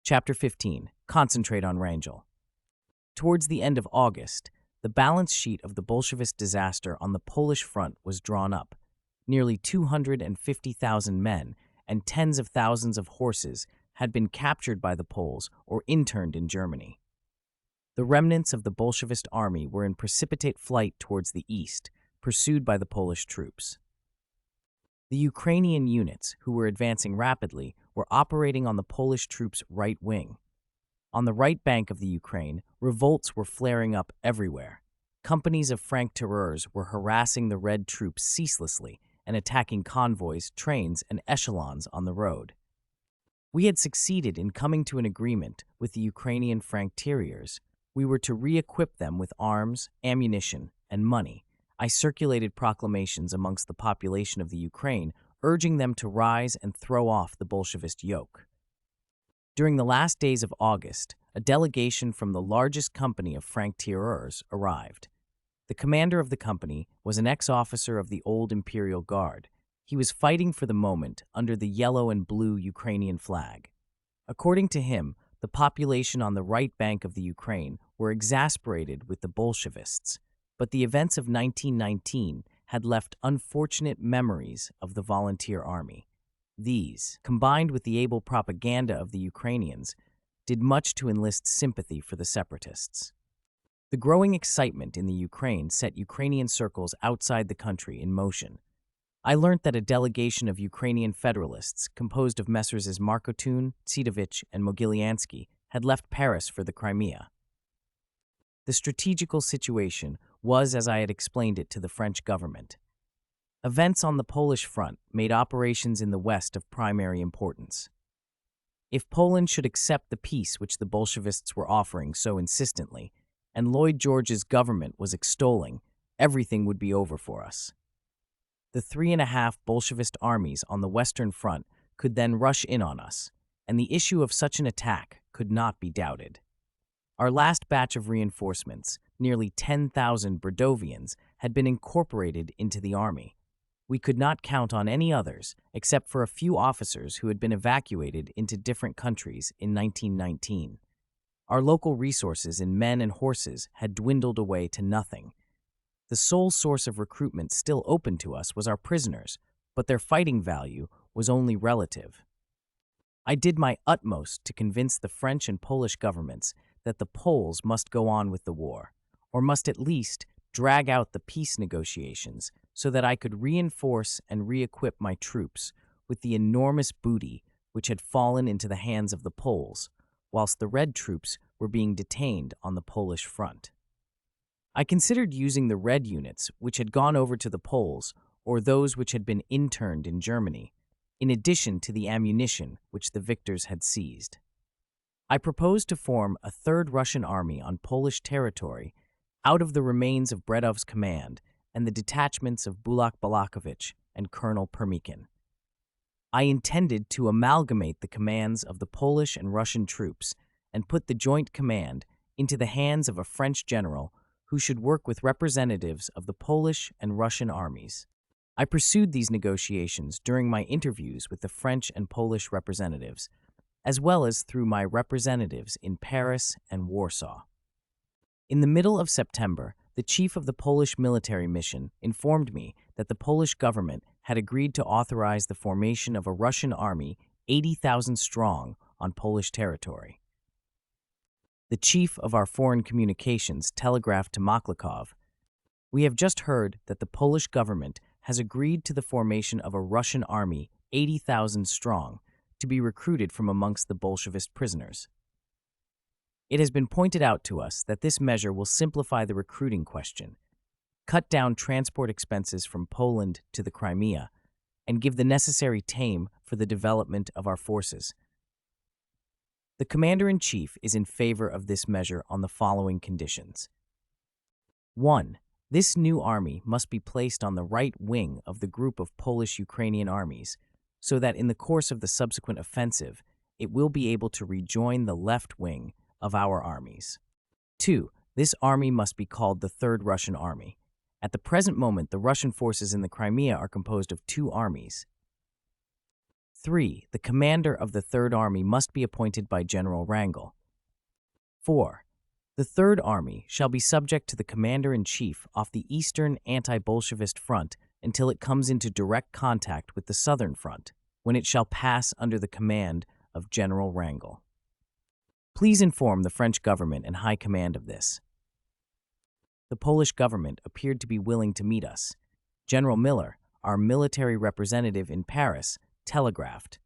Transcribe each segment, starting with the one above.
Chapter 15. Concentrate on Wrangel. Towards the end of August, the balance sheet of the Bolshevist disaster on the Polish front was drawn up. Nearly 250,000 men and tens of thousands of horses had been captured by the Poles or interned in Germany. The remnants of the Bolshevist army were in precipitate flight towards the east, pursued by the Polish troops. The Ukrainian units, who were advancing rapidly, were operating on the Polish troops' right wing. On the right bank of the Ukraine, revolts were flaring up everywhere. Companies of franc-tireurs were harassing the Red troops ceaselessly and attacking convoys, trains, and echelons on the road. We had succeeded in coming to an agreement with the Ukrainian franc-tireurs. We were to re-equip them with arms, ammunition, and money. I circulated proclamations amongst the population of the Ukraine, urging them to rise and throw off the Bolshevist yoke. During the last days of August, a delegation from the largest company of franc-tireurs arrived. The commander of the company was an ex-officer of the old Imperial Guard. He was fighting for the moment under the yellow and blue Ukrainian flag. According to him, the population on the right bank of the Ukraine were exasperated with the Bolshevists, but the events of 1919 had left unfortunate memories of the volunteer army. These, combined with the able propaganda of the Ukrainians, did much to enlist sympathy for the separatists. The growing excitement in the Ukraine set Ukrainian circles outside the country in motion. I learnt that a delegation of Ukrainian federalists, composed of Messrs. Markotun, Tsidovich, and Mogilyansky, had left Paris for the Crimea. The strategical situation was as I had explained it to the French government. Events on the Polish front made operations in the West of primary importance. If Poland should accept the peace which the Bolshevists were offering so insistently, and Lloyd George's government was extolling, everything would be over for us. The 3.5 Bolshevist armies on the Western Front could then rush in on us, and the issue of such an attack could not be doubted. Our last batch of reinforcements, nearly 10,000 Bredovians, had been incorporated into the army. We could not count on any others except for a few officers who had been evacuated into different countries in 1919. Our local resources in men and horses had dwindled away to nothing. The sole source of recruitment still open to us was our prisoners, but their fighting value was only relative. I did my utmost to convince the French and Polish governments that the Poles must go on with the war, or must at least drag out the peace negotiations so that I could reinforce and re-equip my troops with the enormous booty which had fallen into the hands of the Poles, whilst the Red troops were being detained on the Polish front. I considered using the Red units which had gone over to the Poles or those which had been interned in Germany, in addition to the ammunition which the victors had seized. I proposed to form a third Russian army on Polish territory out of the remains of Bredov's command and the detachments of Bulak Balakovich and Colonel Permikin. I intended to amalgamate the commands of the Polish and Russian troops and put the joint command into the hands of a French general who should work with representatives of the Polish and Russian armies. I pursued these negotiations during my interviews with the French and Polish representatives, as well as through my representatives in Paris and Warsaw. In the middle of September, the chief of the Polish military mission informed me that the Polish government had agreed to authorize the formation of a Russian army 80,000 strong on Polish territory. The chief of our foreign communications telegraphed to Maklikov, "We have just heard that the Polish government has agreed to the formation of a Russian army 80,000 strong to be recruited from amongst the Bolshevist prisoners. It has been pointed out to us that this measure will simplify the recruiting question, cut down transport expenses from Poland to the Crimea, and give the necessary tame for the development of our forces. The Commander-in-Chief is in favor of this measure on the following conditions. 1. This new army must be placed on the right wing of the group of Polish-Ukrainian armies, so that in the course of the subsequent offensive, it will be able to rejoin the left wing of our armies. 2. This army must be called the Third Russian Army. At the present moment, the Russian forces in the Crimea are composed of 2 armies. 3. The commander of the Third Army must be appointed by General Wrangel. 4. The Third Army shall be subject to the Commander-in-Chief off the Eastern Anti-Bolshevist Front until it comes into direct contact with the Southern Front, when it shall pass under the command of General Wrangel. Please inform the French government and High Command of this. The Polish government appeared to be willing to meet us. General Miller, our military representative in Paris, telegraphed.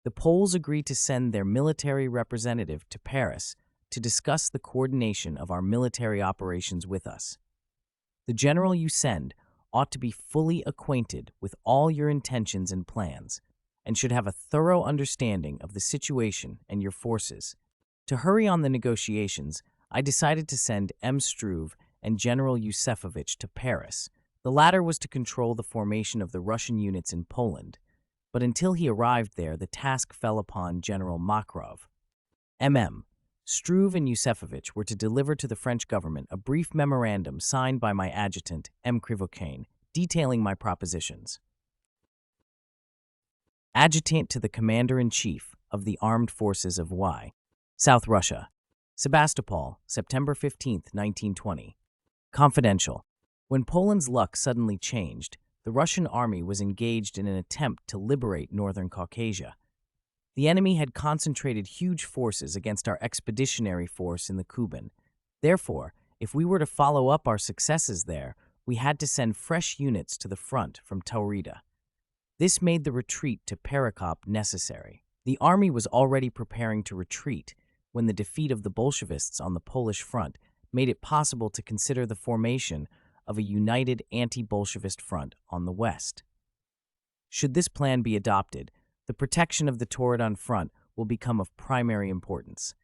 The Poles agreed to send their military representative to Paris to discuss the coordination of our military operations with us. The general you send ought to be fully acquainted with all your intentions and plans, and should have a thorough understanding of the situation and your forces. To hurry on the negotiations, I decided to send M. Struve and General Yusefovich to Paris. The latter was to control the formation of the Russian units in Poland, but until he arrived there, the task fell upon General Makarov. Struve and Yusefovich were to deliver to the French government a brief memorandum signed by my adjutant, M. Krivokaine, detailing my propositions. Adjutant to the Commander-in-Chief of the Armed Forces of Y. South Russia. Sebastopol, September 15, 1920. Confidential. When Poland's luck suddenly changed, the Russian army was engaged in an attempt to liberate northern Caucasia. The enemy had concentrated huge forces against our expeditionary force in the Kuban. Therefore, if we were to follow up our successes there, we had to send fresh units to the front from Taurida. This made the retreat to Perekop necessary. The army was already preparing to retreat when the defeat of the Bolshevists on the Polish front made it possible to consider the formation of a united anti-Bolshevist front on the west. Should this plan be adopted, the protection of the Tauridon front will become of primary importance.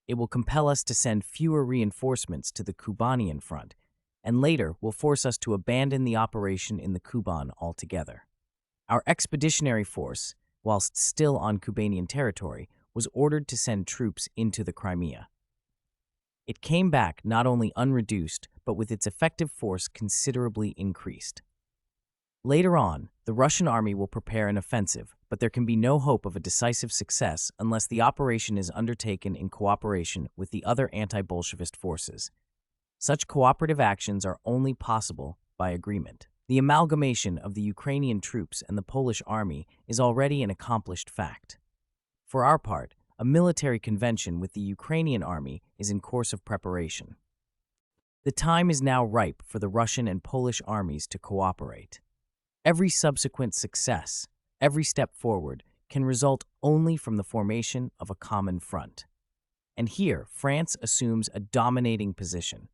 It will compel us to send fewer reinforcements to the Kubanian front, and later will force us to abandon the operation in the Kuban altogether. Our expeditionary force, whilst still on Kubanian territory, was ordered to send troops into the Crimea. It came back not only unreduced, but with its effective force considerably increased. Later on, the Russian army will prepare an offensive, but there can be no hope of a decisive success unless the operation is undertaken in cooperation with the other anti-Bolshevist forces. Such cooperative actions are only possible by agreement. The amalgamation of the Ukrainian troops and the Polish army is already an accomplished fact. For our part, a military convention with the Ukrainian army is in course of preparation. The time is now ripe for the Russian and Polish armies to cooperate. Every subsequent success, every step forward, can result only from the formation of a common front. And here, France assumes a dominating position.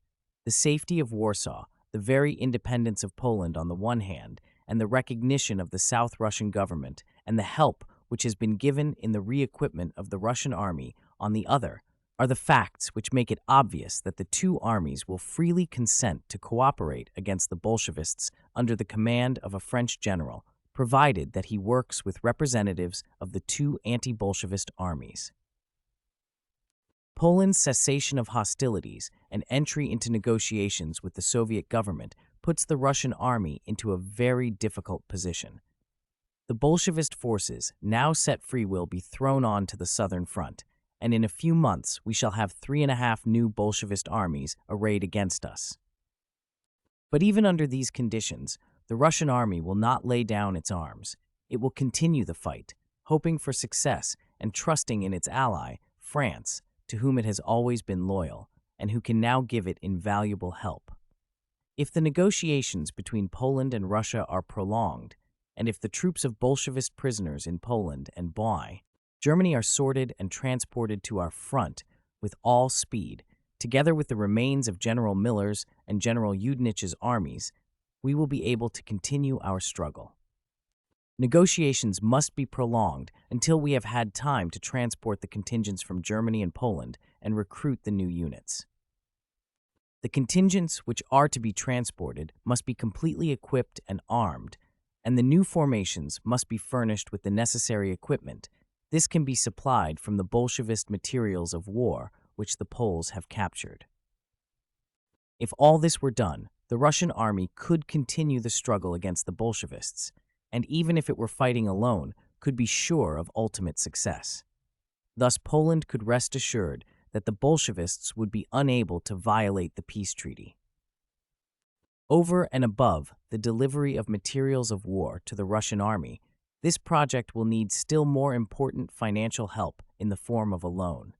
The safety of Warsaw, the very independence of Poland on the one hand, and the recognition of the South Russian government, and the help which has been given in the re-equipment of the Russian army on the other, are the facts which make it obvious that the two armies will freely consent to cooperate against the Bolshevists under the command of a French general, provided that he works with representatives of the two anti-Bolshevist armies. Poland's cessation of hostilities and entry into negotiations with the Soviet government puts the Russian army into a very difficult position. The Bolshevist forces now set free will be thrown on to the southern front, and in a few months we shall have 3.5 new Bolshevist armies arrayed against us. But even under these conditions, the Russian army will not lay down its arms. It will continue the fight, hoping for success and trusting in its ally, France, to whom it has always been loyal, and who can now give it invaluable help. If the negotiations between Poland and Russia are prolonged, and if the troops of Bolshevist prisoners in Poland and Germany are sorted and transported to our front with all speed, together with the remains of General Miller's and General Yudnich's armies, we will be able to continue our struggle. Negotiations must be prolonged until we have had time to transport the contingents from Germany and Poland and recruit the new units. The contingents which are to be transported must be completely equipped and armed, and the new formations must be furnished with the necessary equipment. This can be supplied from the Bolshevist materials of war which the Poles have captured. If all this were done, the Russian army could continue the struggle against the Bolshevists, and even if it were fighting alone, could be sure of ultimate success. Thus, Poland could rest assured that the Bolshevists would be unable to violate the peace treaty. Over and above the delivery of materials of war to the Russian army, this project will need still more important financial help in the form of a loan.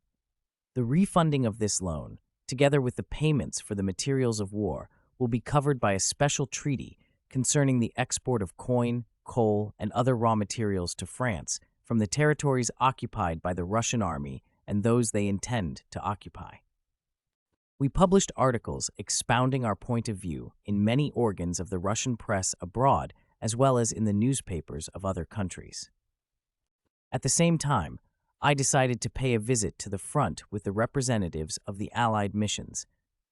The refunding of this loan, together with the payments for the materials of war, will be covered by a special treaty concerning the export of coin, coal, and other raw materials to France from the territories occupied by the Russian army and those they intend to occupy. We published articles expounding our point of view in many organs of the Russian press abroad as well as in the newspapers of other countries. At the same time, I decided to pay a visit to the front with the representatives of the Allied missions,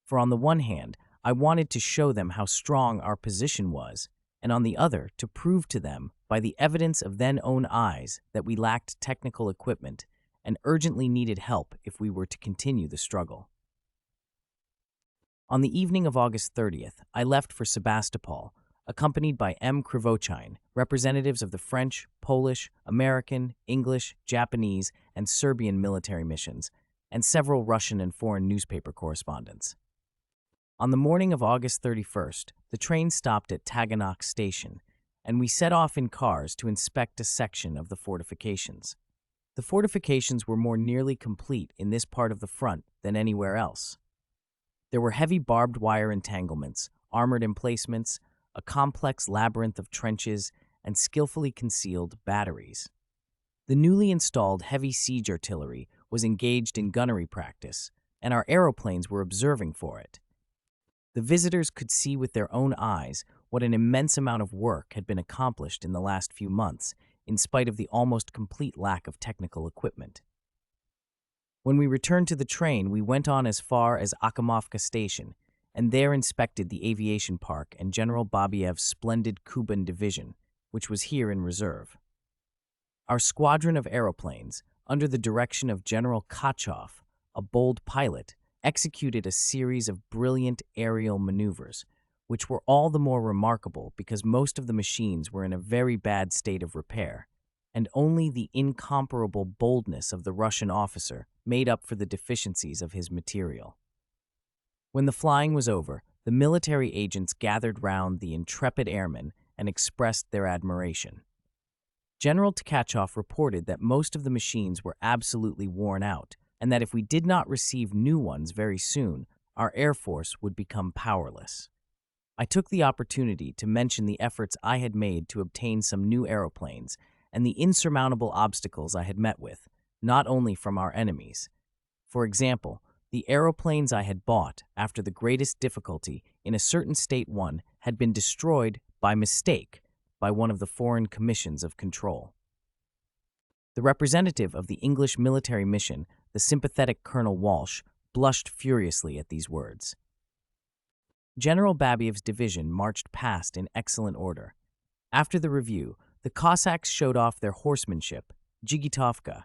for on the one hand, I wanted to show them how strong our position was, and on the other, to prove to them, by the evidence of their own eyes, that we lacked technical equipment and urgently needed help if we were to continue the struggle. On the evening of August 30th, I left for Sebastopol, accompanied by M. Krivochine, representatives of the French, Polish, American, English, Japanese, and Serbian military missions, and several Russian and foreign newspaper correspondents. On the morning of August 31st, the train stopped at Taganrog Station, and we set off in cars to inspect a section of the fortifications. The fortifications were more nearly complete in this part of the front than anywhere else. There were heavy barbed wire entanglements, armored emplacements, a complex labyrinth of trenches, and skillfully concealed batteries. The newly installed heavy siege artillery was engaged in gunnery practice, and our aeroplanes were observing for it. The visitors could see with their own eyes what an immense amount of work had been accomplished in the last few months, in spite of the almost complete lack of technical equipment. When we returned to the train, we went on as far as Akhimovka Station, and there inspected the aviation park and General Babiev's splendid Kuban division, which was here in reserve. Our squadron of aeroplanes, under the direction of General Kachov, a bold pilot, executed a series of brilliant aerial maneuvers, which were all the more remarkable because most of the machines were in a very bad state of repair, and only the incomparable boldness of the Russian officer made up for the deficiencies of his material. When the flying was over, the military agents gathered round the intrepid airmen and expressed their admiration. General Tkachov reported that most of the machines were absolutely worn out, and that if we did not receive new ones very soon, our Air Force would become powerless. I took the opportunity to mention the efforts I had made to obtain some new aeroplanes and the insurmountable obstacles I had met with, not only from our enemies. For example, the aeroplanes I had bought after the greatest difficulty in a certain State one had been destroyed by mistake by one of the foreign commissions of control. The representative of the English military mission, the sympathetic Colonel Walsh, blushed furiously at these words. General Babiev's division marched past in excellent order. After the review, the Cossacks showed off their horsemanship, Jigitovka,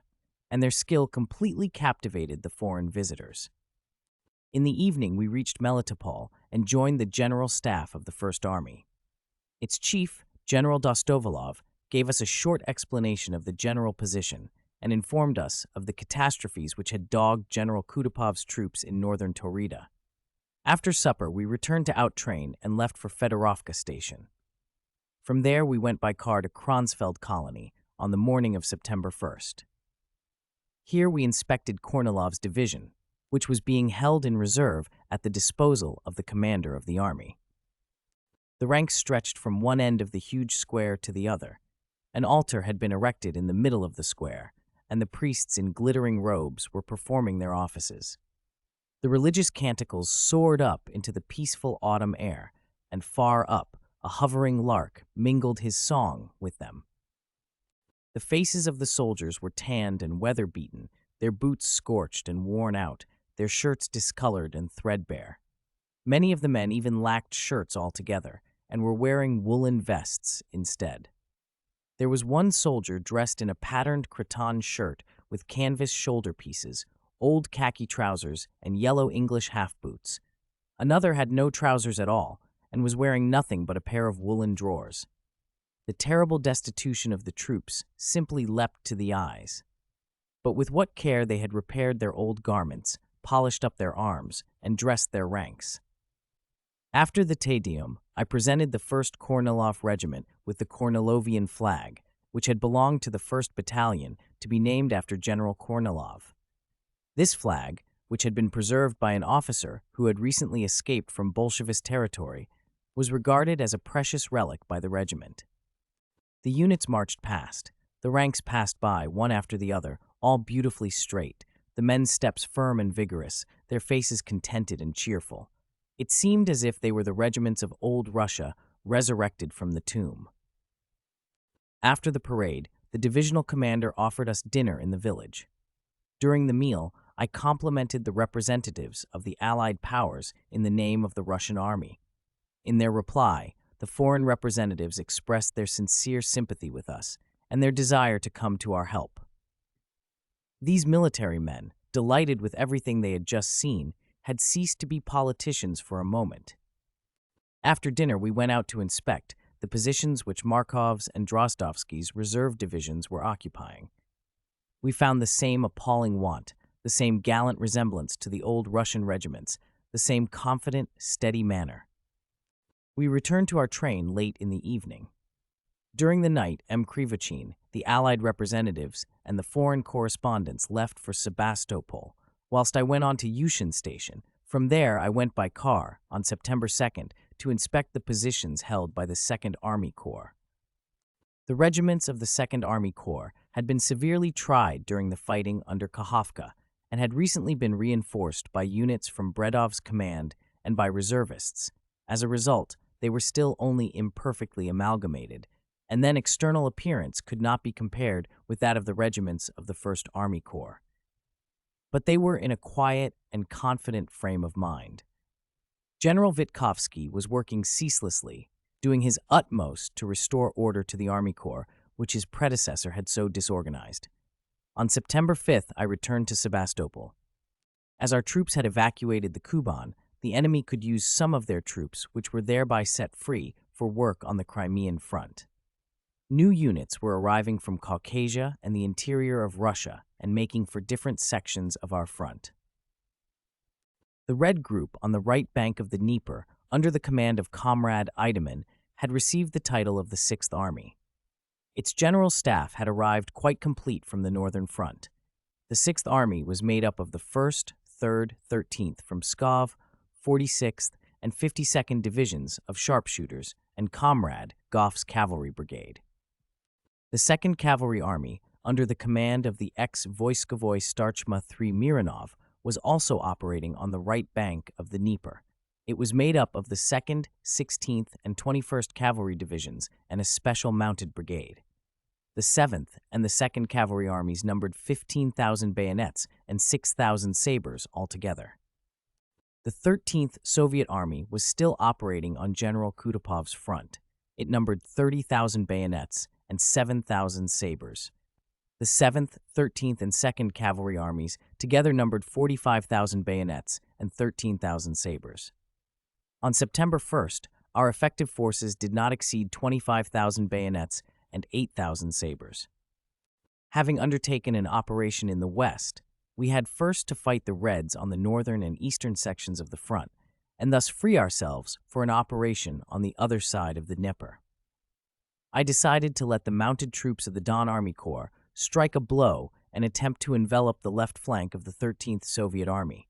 and their skill completely captivated the foreign visitors. In the evening, we reached Melitopol and joined the general staff of the First Army. Its chief, General Dostovalov, gave us a short explanation of the general position and informed us of the catastrophes which had dogged General Kutupov's troops in northern Taurida. After supper, we returned to outtrain and left for Fedorovka Station. From there, we went by car to Kronsfeld Colony on the morning of September 1st. Here we inspected Kornilov's division, which was being held in reserve at the disposal of the commander of the army. The ranks stretched from one end of the huge square to the other. An altar had been erected in the middle of the square, and the priests in glittering robes were performing their offices. The religious canticles soared up into the peaceful autumn air, and far up, a hovering lark mingled his song with them. The faces of the soldiers were tanned and weather-beaten, their boots scorched and worn out, their shirts discolored and threadbare. Many of the men even lacked shirts altogether, and were wearing woolen vests instead. There was one soldier dressed in a patterned cretonne shirt with canvas shoulder pieces, old khaki trousers, and yellow English half-boots. Another had no trousers at all, and was wearing nothing but a pair of woolen drawers. The terrible destitution of the troops simply leapt to the eyes. But with what care they had repaired their old garments, polished up their arms, and dressed their ranks. After the Te Deum, I presented the 1st Kornilov Regiment with the Kornilovian flag, which had belonged to the 1st Battalion to be named after General Kornilov. This flag, which had been preserved by an officer who had recently escaped from Bolshevist territory, was regarded as a precious relic by the regiment. The units marched past. The ranks passed by, one after the other, all beautifully straight, the men's steps firm and vigorous, their faces contented and cheerful. It seemed as if they were the regiments of old Russia resurrected from the tomb. After the parade, the divisional commander offered us dinner in the village. During the meal, I complimented the representatives of the Allied powers in the name of the Russian army. In their reply, the foreign representatives expressed their sincere sympathy with us and their desire to come to our help. These military men, delighted with everything they had just seen, had ceased to be politicians for a moment. After dinner, we went out to inspect the positions which Markov's and Drozdovsky's reserve divisions were occupying. We found the same appalling want, the same gallant resemblance to the old Russian regiments, the same confident, steady manner. We returned to our train late in the evening. During the night, M. Krivachin, the Allied representatives, and the foreign correspondents left for Sebastopol, whilst I went on to Yushin Station. From there, I went by car, on September 2nd, to inspect the positions held by the 2nd Army Corps. The regiments of the 2nd Army Corps had been severely tried during the fighting under Kakhovka and had recently been reinforced by units from Bredov's command and by reservists. As a result, they were still only imperfectly amalgamated, and then external appearance could not be compared with that of the regiments of the 1st Army Corps. But they were in a quiet and confident frame of mind. General Vitkovsky was working ceaselessly, doing his utmost to restore order to the Army Corps, which his predecessor had so disorganized. On September 5th, I returned to Sebastopol. As our troops had evacuated the Kuban, the enemy could use some of their troops, which were thereby set free, for work on the Crimean front. New units were arriving from Caucasia and the interior of Russia and making for different sections of our front. The Red Group on the right bank of the Dnieper, under the command of Comrade Eidemann, had received the title of the 6th Army. Its general staff had arrived quite complete from the Northern Front. The 6th Army was made up of the 1st, 3rd, 13th from Pskov, 46th, and 52nd Divisions of sharpshooters, and Comrade Goff's Cavalry Brigade. The 2nd Cavalry Army, under the command of the ex-Voiskovoy Starchma III Mironov, was also operating on the right bank of the Dnieper. It was made up of the 2nd, 16th, and 21st Cavalry Divisions and a special mounted brigade. The 7th and the 2nd Cavalry Armies numbered 15,000 bayonets and 6,000 sabers altogether. The 13th Soviet Army was still operating on General Kutupov's front. It numbered 30,000 bayonets and 7,000 sabers. The 7th, 13th, and 2nd Cavalry Armies together numbered 45,000 bayonets and 13,000 sabers. On September 1st, our effective forces did not exceed 25,000 bayonets and 8,000 sabers. Having undertaken an operation in the west, we had first to fight the Reds on the northern and eastern sections of the front, and thus free ourselves for an operation on the other side of the Dnieper. I decided to let the mounted troops of the Don Army Corps strike a blow and attempt to envelop the left flank of the 13th Soviet Army.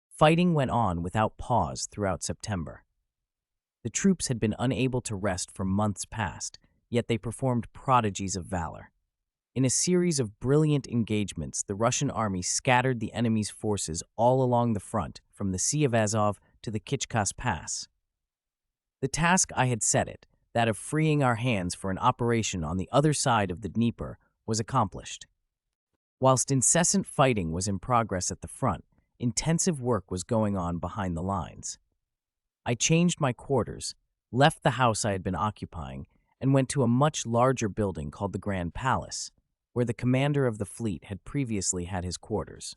Fighting went on without pause throughout September. The troops had been unable to rest for months past, yet they performed prodigies of valor. In a series of brilliant engagements, the Russian army scattered the enemy's forces all along the front, from the Sea of Azov to the Kichkas Pass. The task I had set it, that of freeing our hands for an operation on the other side of the Dnieper, was accomplished. Whilst incessant fighting was in progress at the front, intensive work was going on behind the lines. I changed my quarters, left the house I had been occupying, and went to a much larger building called the Grand Palace, where the commander of the fleet had previously had his quarters.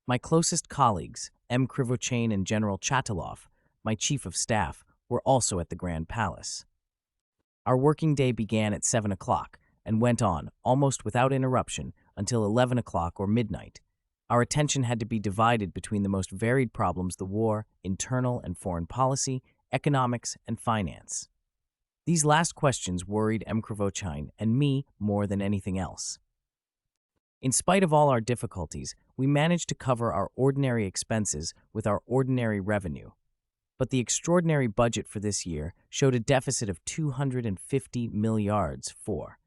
My closest colleagues, M. Krivochin and General Chatilov, my chief of staff, were also at the Grand Palace. Our working day began at 7 o'clock and went on, almost without interruption, until 11 o'clock or midnight. Our attention had to be divided between the most varied problems: the war, internal and foreign policy, economics, and finance. These last questions worried Mkrvochine and me more than anything else. In spite of all our difficulties, we managed to cover our ordinary expenses with our ordinary revenue. But the extraordinary budget for this year showed a deficit of 250 milliards for.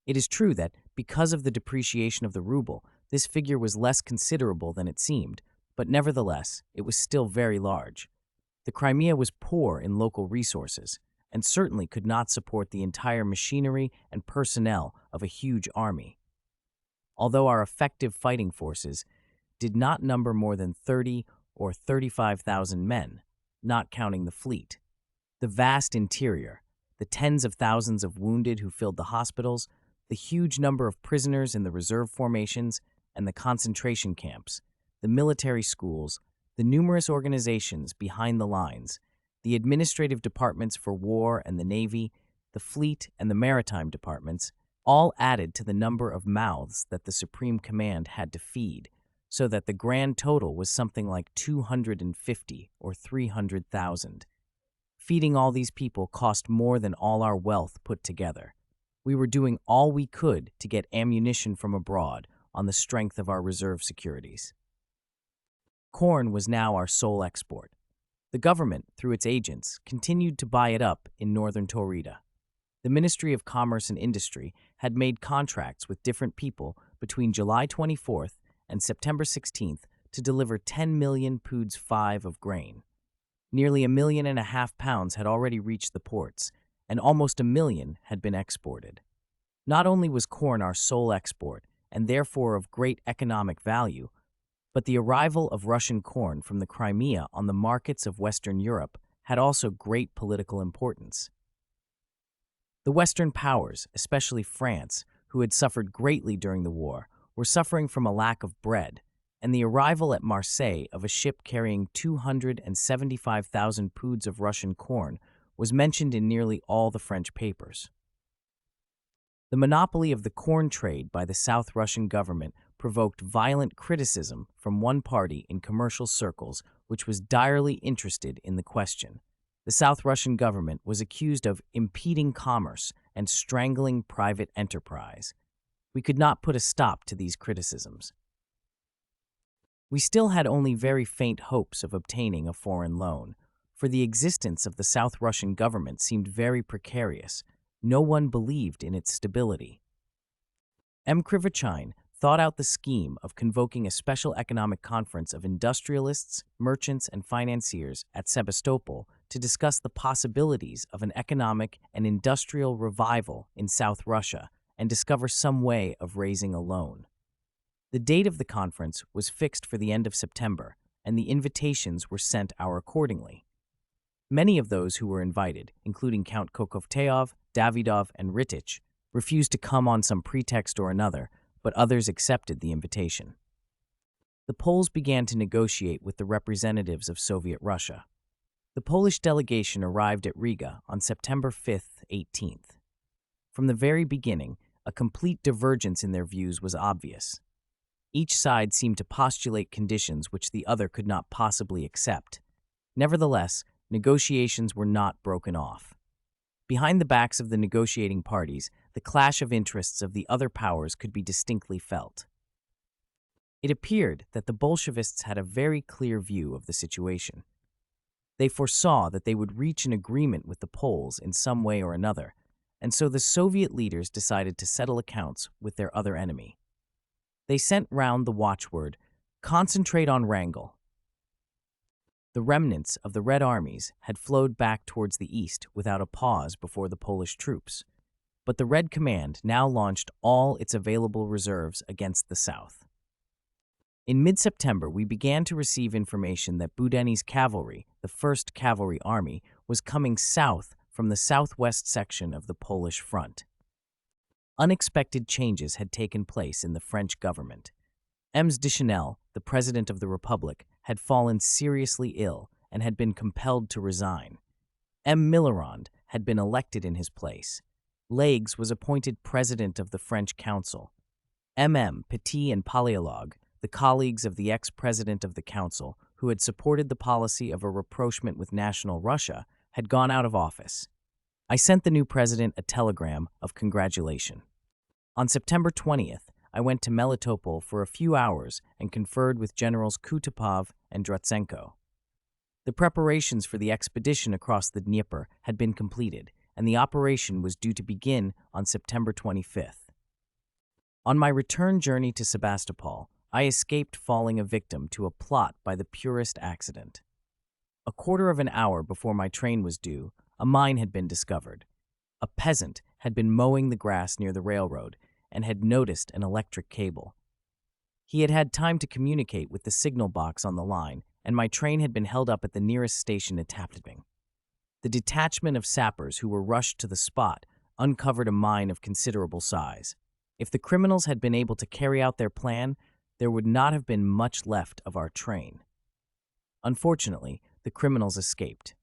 It is true that, because of the depreciation of the ruble, this figure was less considerable than it seemed, but nevertheless, it was still very large. The Crimea was poor in local resources, and certainly could not support the entire machinery and personnel of a huge army. Although our effective fighting forces did not number more than 30 or 35,000 men, not counting the fleet, the vast interior, the tens of thousands of wounded who filled the hospitals, the huge number of prisoners in the reserve formations and the concentration camps, the military schools, the numerous organizations behind the lines, the administrative departments for war and the navy, the fleet and the maritime departments, all added to the number of mouths that the Supreme Command had to feed, so that the grand total was something like 250 or 300,000. Feeding all these people cost more than all our wealth put together. We were doing all we could to get ammunition from abroad on the strength of our reserve securities. Corn was now our sole export. The government, through its agents, continued to buy it up in northern Taurida. The Ministry of Commerce and Industry had made contracts with different people between July 24th and September 16th to deliver 10 million poods 5 of grain. Nearly 1.5 million pounds had already reached the ports, and almost 1 million had been exported. Not only was corn our sole export, and therefore of great economic value, but the arrival of Russian corn from the Crimea on the markets of Western Europe had also great political importance. The Western powers, especially France, who had suffered greatly during the war, were suffering from a lack of bread, and the arrival at Marseille of a ship carrying 275,000 poods of Russian corn was mentioned in nearly all the French papers. The monopoly of the corn trade by the South Russian government provoked violent criticism from one party in commercial circles which was direly interested in the question. The South Russian government was accused of impeding commerce and strangling private enterprise. We could not put a stop to these criticisms. We still had only very faint hopes of obtaining a foreign loan, for the existence of the South Russian government seemed very precarious. No one believed in its stability. Mkrvochine thought out the scheme of convoking a special economic conference of industrialists, merchants, and financiers at Sebastopol to discuss the possibilities of an economic and industrial revival in South Russia and discover some way of raising a loan. The date of the conference was fixed for the end of September, and the invitations were sent out accordingly. Many of those who were invited, including Count Kokovteov, Davidov, and Ritich, refused to come on some pretext or another, but others accepted the invitation. The Poles began to negotiate with the representatives of Soviet Russia. The Polish delegation arrived at Riga on September 5th, 18th. From the very beginning, a complete divergence in their views was obvious. Each side seemed to postulate conditions which the other could not possibly accept. Nevertheless, negotiations were not broken off. Behind the backs of the negotiating parties, the clash of interests of the other powers could be distinctly felt. It appeared that the Bolshevists had a very clear view of the situation. They foresaw that they would reach an agreement with the Poles in some way or another, and so the Soviet leaders decided to settle accounts with their other enemy. They sent round the watchword, "Concentrate on Wrangel." The remnants of the Red armies had flowed back towards the east without a pause before the Polish troops, but the Red Command now launched all its available reserves against the south. In mid-September, we began to receive information that Budeni's cavalry, the 1st Cavalry Army, was coming south from the southwest section of the Polish front. Unexpected changes had taken place in the French government. Ms. Deschanel, the President of the Republic, had fallen seriously ill and had been compelled to resign. M. Millerand had been elected in his place. Legs was appointed president of the French Council. Petit and Paléologue, the colleagues of the ex-president of the council, who had supported the policy of a rapprochement with national Russia, had gone out of office. I sent the new president a telegram of congratulation. On September 20th, I went to Melitopol for a few hours and conferred with Generals Kutupov and Drutsenko. The preparations for the expedition across the Dnieper had been completed, and the operation was due to begin on September 25th. On my return journey to Sebastopol, I escaped falling a victim to a plot by the purest accident. A quarter of an hour before my train was due, a mine had been discovered. A peasant had been mowing the grass near the railroad and had noticed an electric cable. He had had time to communicate with the signal box on the line, and my train had been held up at the nearest station at Tapteving. The detachment of sappers who were rushed to the spot uncovered a mine of considerable size. If the criminals had been able to carry out their plan, there would not have been much left of our train. Unfortunately, the criminals escaped.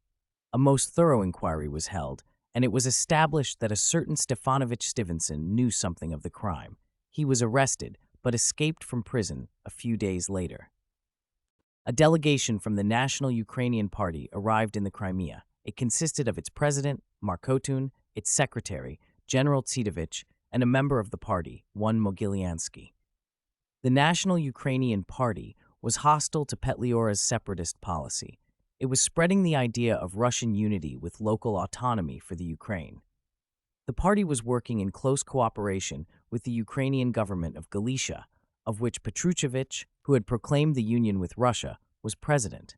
A most thorough inquiry was held, and it was established that a certain Stefanovich Stevenson knew something of the crime. He was arrested, but escaped from prison a few days later. A delegation from the National Ukrainian Party arrived in the Crimea. It consisted of its president, Markotun, its secretary, General Tsidovich, and a member of the party, one Mogilyansky. The National Ukrainian Party was hostile to Petliora's separatist policy. It was spreading the idea of Russian unity with local autonomy for the Ukraine. The party was working in close cooperation with the Ukrainian government of Galicia, of which Petruchevich, who had proclaimed the union with Russia, was president.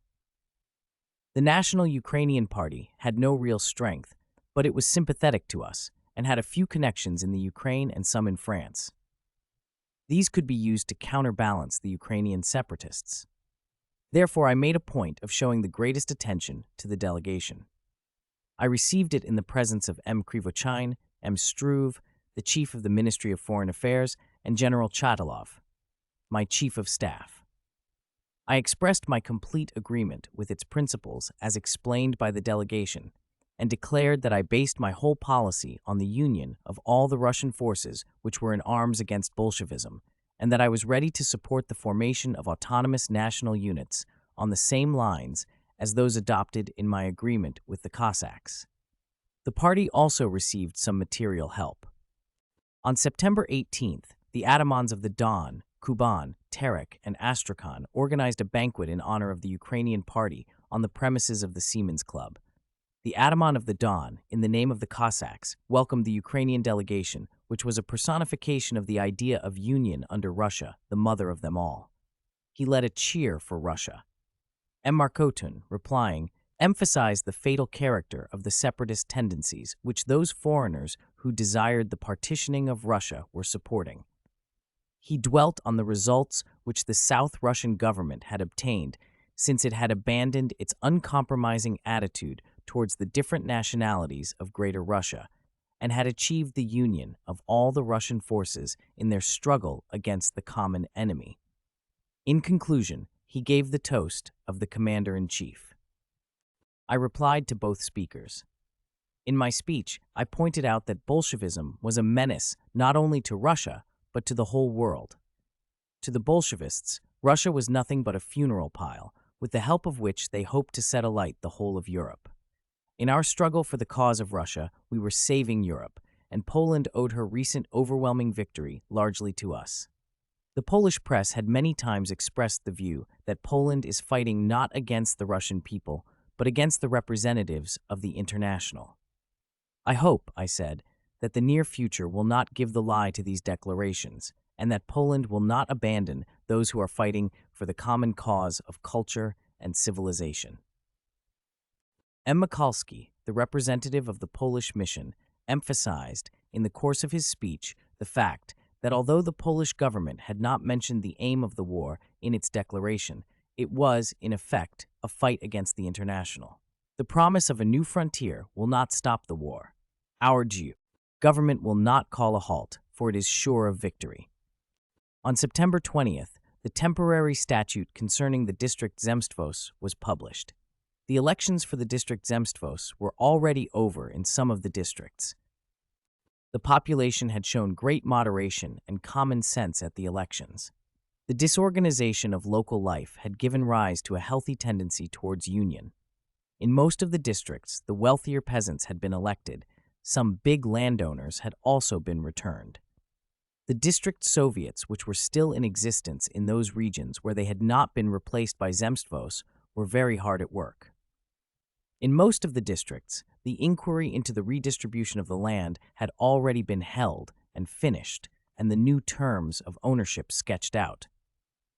The National Ukrainian Party had no real strength, but it was sympathetic to us and had a few connections in the Ukraine and some in France. These could be used to counterbalance the Ukrainian separatists. Therefore, I made a point of showing the greatest attention to the delegation. I received it in the presence of M. Krivochin, M. Struve, the chief of the Ministry of Foreign Affairs, and General Chatalov, my chief of staff. I expressed my complete agreement with its principles as explained by the delegation, and declared that I based my whole policy on the union of all the Russian forces which were in arms against Bolshevism, and that I was ready to support the formation of autonomous national units on the same lines as those adopted in my agreement with the Cossacks. The party also received some material help. On September 18th, the Atamans of the Don, Kuban, Terek, and Astrakhan organized a banquet in honor of the Ukrainian party on the premises of the Siemens Club. The Ataman of the Don, in the name of the Cossacks, welcomed the Ukrainian delegation, which was a personification of the idea of union under Russia, the mother of them all. He led a cheer for Russia. M. Markotun, replying, emphasized the fatal character of the separatist tendencies which those foreigners who desired the partitioning of Russia were supporting. He dwelt on the results which the South Russian government had obtained since it had abandoned its uncompromising attitude towards the different nationalities of Greater Russia, and had achieved the union of all the Russian forces in their struggle against the common enemy. In conclusion, he gave the toast of the Commander-in-Chief. I replied to both speakers. In my speech, I pointed out that Bolshevism was a menace not only to Russia, but to the whole world. To the Bolshevists, Russia was nothing but a funeral pile, with the help of which they hoped to set alight the whole of Europe. In our struggle for the cause of Russia, we were saving Europe, and Poland owed her recent overwhelming victory largely to us. The Polish press had many times expressed the view that Poland is fighting not against the Russian people, but against the representatives of the International. I hope, I said, that the near future will not give the lie to these declarations, and that Poland will not abandon those who are fighting for the common cause of culture and civilization. M. Mikulski, the representative of the Polish mission, emphasized, in the course of his speech, the fact that although the Polish government had not mentioned the aim of the war in its declaration, it was, in effect, a fight against the International. The promise of a new frontier will not stop the war. Our government will not call a halt, for it is sure of victory. On September 20th, the temporary statute concerning the district Zemstvos was published. The elections for the district Zemstvos were already over in some of the districts. The population had shown great moderation and common sense at the elections. The disorganization of local life had given rise to a healthy tendency towards union. In most of the districts, the wealthier peasants had been elected. Some big landowners had also been returned. The district Soviets, which were still in existence in those regions where they had not been replaced by Zemstvos, were very hard at work. In most of the districts, the inquiry into the redistribution of the land had already been held and finished, and the new terms of ownership sketched out.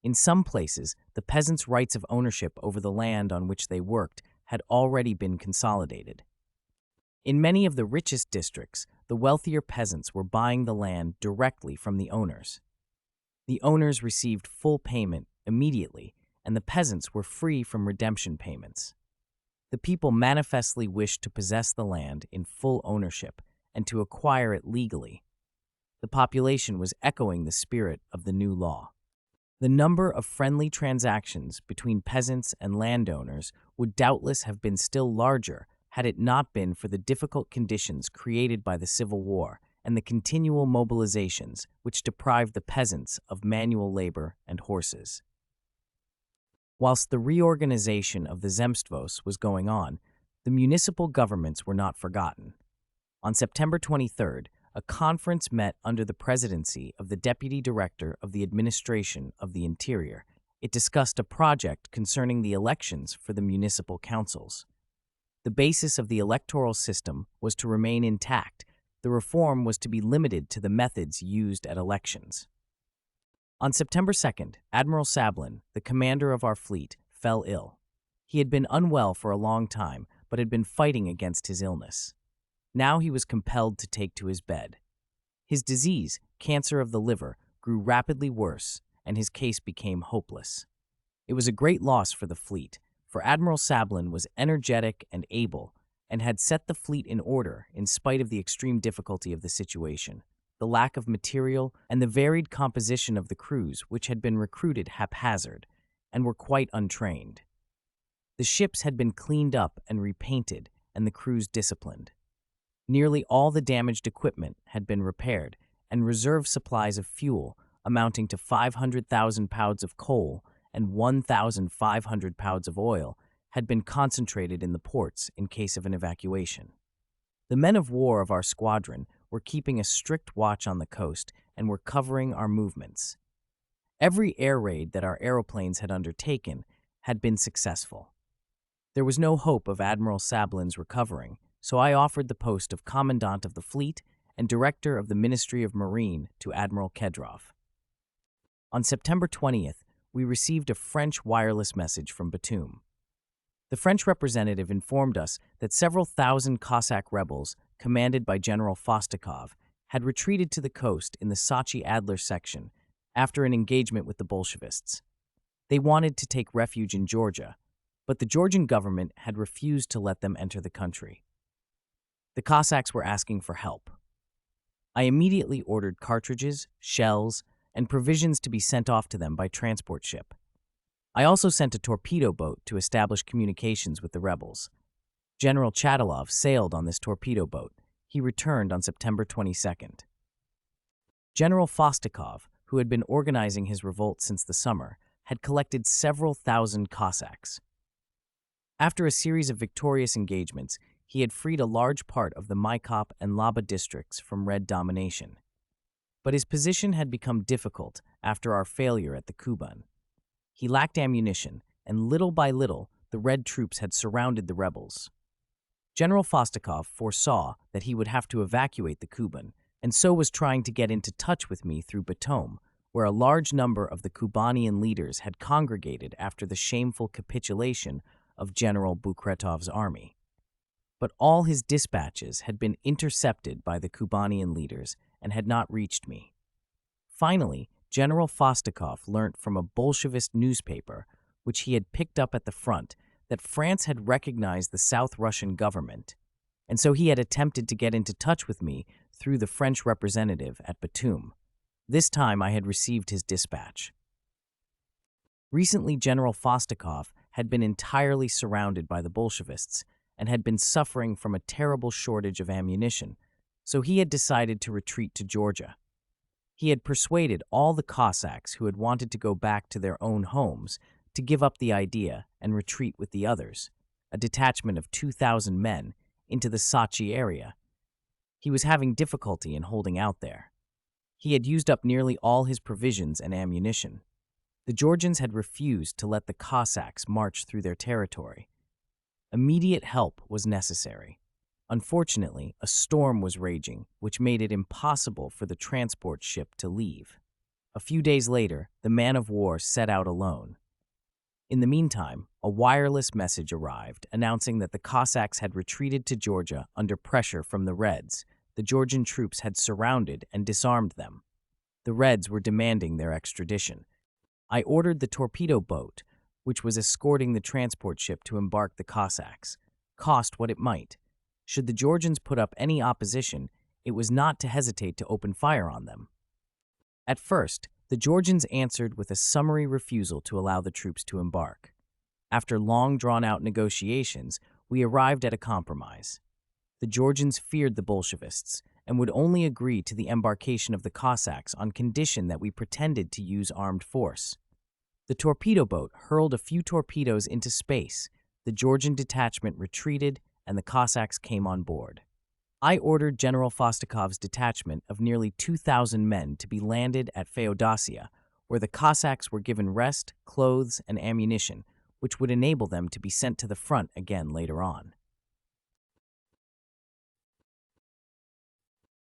In some places, the peasants' rights of ownership over the land on which they worked had already been consolidated. In many of the richest districts, the wealthier peasants were buying the land directly from the owners. The owners received full payment immediately, and the peasants were free from redemption payments. The people manifestly wished to possess the land in full ownership and to acquire it legally. The population was echoing the spirit of the new law. The number of friendly transactions between peasants and landowners would doubtless have been still larger had it not been for the difficult conditions created by the Civil War and the continual mobilizations which deprived the peasants of manual labor and horses. Whilst the reorganization of the Zemstvos was going on, the municipal governments were not forgotten. On September 23rd, a conference met under the presidency of the Deputy Director of the Administration of the Interior. It discussed a project concerning the elections for the municipal councils. The basis of the electoral system was to remain intact. The reform was to be limited to the methods used at elections. On September 2nd, Admiral Sablin, the commander of our fleet, fell ill. He had been unwell for a long time, but had been fighting against his illness. Now he was compelled to take to his bed. His disease, cancer of the liver, grew rapidly worse, and his case became hopeless. It was a great loss for the fleet, for Admiral Sablin was energetic and able, and had set the fleet in order in spite of the extreme difficulty of the situation, the lack of material, and the varied composition of the crews which had been recruited haphazard, and were quite untrained. The ships had been cleaned up and repainted, and the crews disciplined. Nearly all the damaged equipment had been repaired, and reserve supplies of fuel, amounting to 500,000 pounds of coal and 1,500 pounds of oil, had been concentrated in the ports in case of an evacuation. The men of war of our squadron were keeping a strict watch on the coast and were covering our movements. Every air raid that our aeroplanes had undertaken had been successful. There was no hope of Admiral Sablin's recovering, so I offered the post of Commandant of the Fleet and Director of the Ministry of Marine to Admiral Kedrov. On September 20th, we received a French wireless message from Batum. The French representative informed us that several thousand Cossack rebels, commanded by General Fostikov, had retreated to the coast in the Sochi-Adler section after an engagement with the Bolshevists. They wanted to take refuge in Georgia, but the Georgian government had refused to let them enter the country. The Cossacks were asking for help. I immediately ordered cartridges, shells, and provisions to be sent off to them by transport ship. I also sent a torpedo boat to establish communications with the rebels. General Chatilov sailed on this torpedo boat. He returned on September 22nd. General Fostikov, who had been organizing his revolt since the summer, had collected several thousand Cossacks. After a series of victorious engagements, he had freed a large part of the Maikop and Laba districts from Red domination. But his position had become difficult after our failure at the Kuban. He lacked ammunition, and little by little, the Red troops had surrounded the rebels. General Fostikov foresaw that he would have to evacuate the Kuban, and so was trying to get into touch with me through Batum, where a large number of the Kubanian leaders had congregated after the shameful capitulation of General Bukretov's army. But all his dispatches had been intercepted by the Kubanian leaders and had not reached me. Finally, General Fostikov learnt from a Bolshevist newspaper, which he had picked up at the front, that France had recognized the South Russian government, and so he had attempted to get into touch with me through the French representative at Batum. This time I had received his dispatch. Recently, General Fostikov had been entirely surrounded by the Bolshevists and had been suffering from a terrible shortage of ammunition, so he had decided to retreat to Georgia. He had persuaded all the Cossacks who had wanted to go back to their own homes to give up the idea and retreat with the others, a detachment of 2,000 men, into the Sochi area. He was having difficulty in holding out there. He had used up nearly all his provisions and ammunition. The Georgians had refused to let the Cossacks march through their territory. Immediate help was necessary. Unfortunately, a storm was raging, which made it impossible for the transport ship to leave. A few days later, the man-of-war set out alone. In the meantime, a wireless message arrived announcing that the Cossacks had retreated to Georgia under pressure from the Reds. The Georgian troops had surrounded and disarmed them. The Reds were demanding their extradition. I ordered the torpedo boat, which was escorting the transport ship, to embark the Cossacks, cost what it might. Should the Georgians put up any opposition, it was not to hesitate to open fire on them. At first, the Georgians answered with a summary refusal to allow the troops to embark. After long drawn-out negotiations, we arrived at a compromise. The Georgians feared the Bolshevists and would only agree to the embarkation of the Cossacks on condition that we pretended to use armed force. The torpedo boat hurled a few torpedoes into space, the Georgian detachment retreated, and the Cossacks came on board. I ordered General Fostikov's detachment of nearly 2,000 men to be landed at Feodosia, where the Cossacks were given rest, clothes, and ammunition, which would enable them to be sent to the front again later on.